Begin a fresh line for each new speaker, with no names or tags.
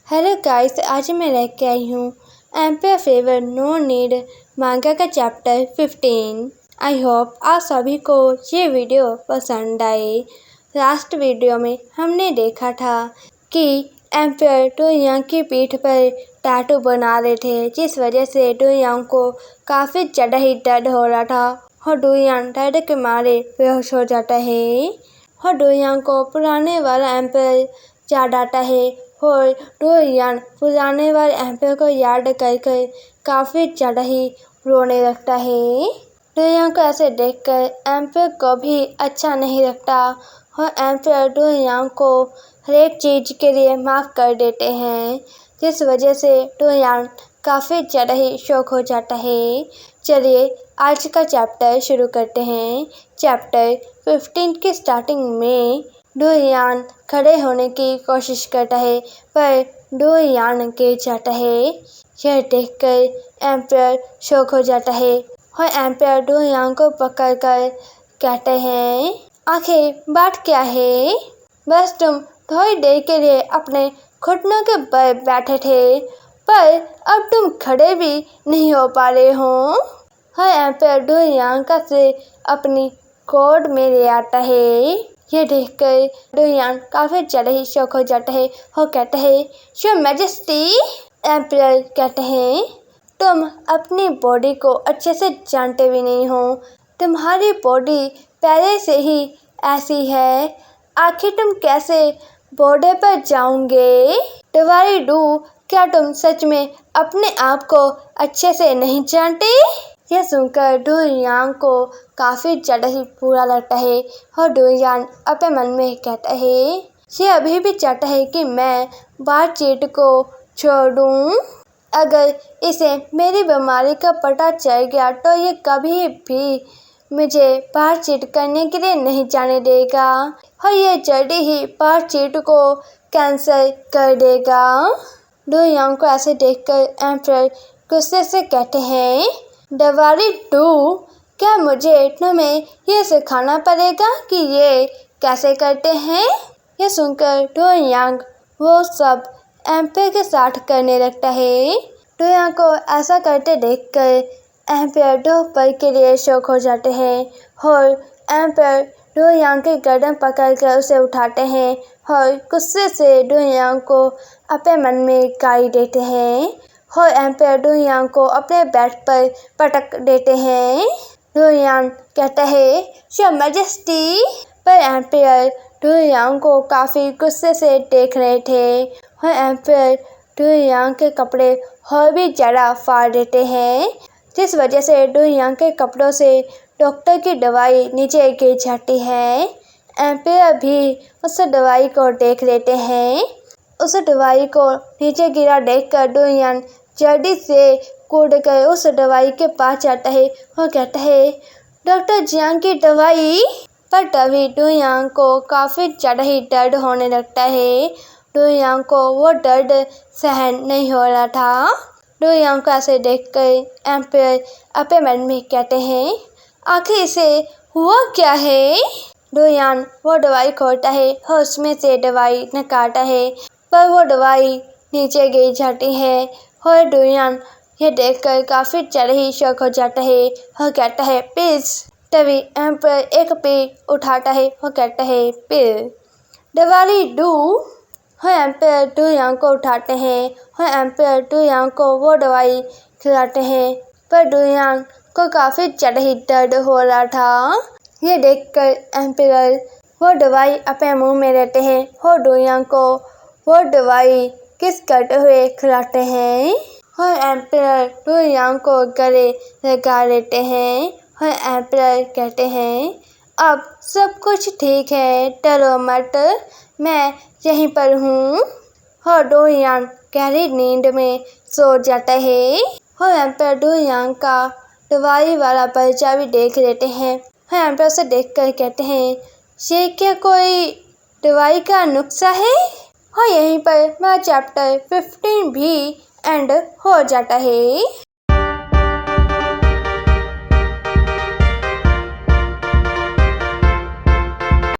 Hello guys, आज मैं लेके आई हूँ एम्पायर फेवर नो नीड मांगा का चैप्टर 15। आई होप आप सभी को ये वीडियो पसंद आए। लास्ट वीडियो में हमने देखा था कि एम्पायर डू यांग की पीठ पर टैटू बना रहे थे, जिस वजह से डू यांग को काफ़ी ज़्यादा ही दर्द हो रहा था और डू यांग दर्द के मारे बेहोश हो जाता है और डू यांग को पुराने वाला एम्पायर याद आता है और डू यांग पुराने वाले एम्पायर को याद कर काफ़ी ज़्यादा ही रोने लगता है। डू यांग को ऐसे देखकर एम्पायर को भी अच्छा नहीं लगता और एम्पायर डू यांग को हर एक चीज़ के लिए माफ़ कर देते हैं, जिस वजह से डू यांग काफ़ी ज़्यादा ही शौक हो जाता है। चलिए आज का चैप्टर शुरू करते हैं। चैप्टर 15 की स्टार्टिंग में डू यांग खड़े होने की कोशिश करता है, पर डू यांग गिर जाता है। यह देखकर एम्पायर शौक हो जाता है और एम्पायर डू यांग को पकड़कर कहते हैं, आखिर बात क्या है? बस तुम थोड़ी देर के लिए अपने घुटनों के बल बैठे थे, पर अब तुम खड़े भी नहीं हो पा रहे हो। और एम्पायर डू यांग का सिर अपनी गोद में ले आता है। यह देखकर डू यांग काफ़ी ज़्यादा ही शौक हो जाता है और कहता है, योर मैजेस्टी। एम्पायर कहते हैं, तुम अपनी बॉडी को अच्छे से जानते भी नहीं हो। तुम्हारी बॉडी पहले से ही ऐसी है, आखिर तुम कैसे बॉर्डर पर जाओगे? दवाई डू, क्या तुम सच में अपने आप को अच्छे से नहीं जानते? यह सुनकर डू यांग को काफ़ी ज़्यादा ही बुरा लगता है और डू यांग अपने मन में कहता है, ये अभी भी चाहता है कि मैं बातचीत को छोड़ दूँ। अगर इसे मेरी बीमारी का पता चल गया तो ये कभी भी मुझे बातचीत करने के लिए नहीं जाने देगा और ये जल्दी ही बातचीत को कैंसिल कर देगा। डू यांग को ऐसे देखकर एम्पायर गुस्से से कहते हैं, दवाई डू, क्या मुझे तुम्हें ये सिखाना पड़ेगा कि ये कैसे करते हैं? यह सुनकर डू यांग वो सब एम्पायर के साथ करने लगता है। डू यांग को ऐसा करते देखकर एम्पायर दो पल के लिए शौक हो जाते हैं और एम्पायर डू यांग के गर्दन पकड़कर उसे उठाते हैं और गुस्से से डू यांग को अपने मन में गाली देते हैं और एम्पायर डू यांग को अपने बेड पर पटक देते हैं। डू यांग कहता है, योर मैजेस्टी। पर एम्पायर डू यांग को काफ़ी गुस्से से देख रहे थे और एम्पायर डू यांग के कपड़े और भी ज़्यादा फाड़ देते हैं, जिस वजह से डू यांग के कपड़ों से डॉक्टर की दवाई नीचे गिर जाती है। एम्पायर भी उस दवाई को देख लेते हैं। उस दवाई को नीचे गिरा देखकर डू यांग जल्दी से कूद कर उस दवाई के पास जाता है और कहता है, डॉक्टर जियांग की दवाई। पर तभी डू यांग को काफ़ी ज़्यादा ही दर्द होने लगता है। डू यांग को वो दर्द सहन नहीं हो रहा था। डू यांग को ऐसे देखकर एम्पायर अपने मन में कहते हैं, आखिर इसे हुआ क्या है? डू यांग वो दवाई खोलता है और उसमें से दवाई निकालता है, पर वो दवाई नीचे गिर जाती है और डू यांग यह देखकर काफ़ी ज़्यादा ही शौक हो जाता है और कहता है, प्लीज़। तभी एम्पायर एक पेड़ उठाता है और कहता है, पेड़। दवाई डू। और एम्पायर डू यांग को उठाते हैं और एम्पायर डू यांग को वो दवाई खिलाते हैं, पर डू यांग को काफ़ी ज़्यादा ही दर्द हो रहा था। ये देखकर एम्पायर वो दवाई अपने मुंह में लेते हैं और डू यांग को वो दवाई किस करते हुए खिलाते हैं और एम्पायर डू यांग को गले लगा लेते हैं और एम्पायर कहते हैं, अब सब कुछ ठीक है, डरो मत, मैं यहीं पर हूँ। और डू यांग गहरी नींद में सो जाता है और एम्पायर डू यांग का दवाई वाला पर्चा भी देख लेते हैं और एम्पायर से देखकर कहते हैं, ये क्या कोई दवाई का नुस्खा है? और यहीं पर मेरा चैप्टर 15 भी एंड हो जाता है।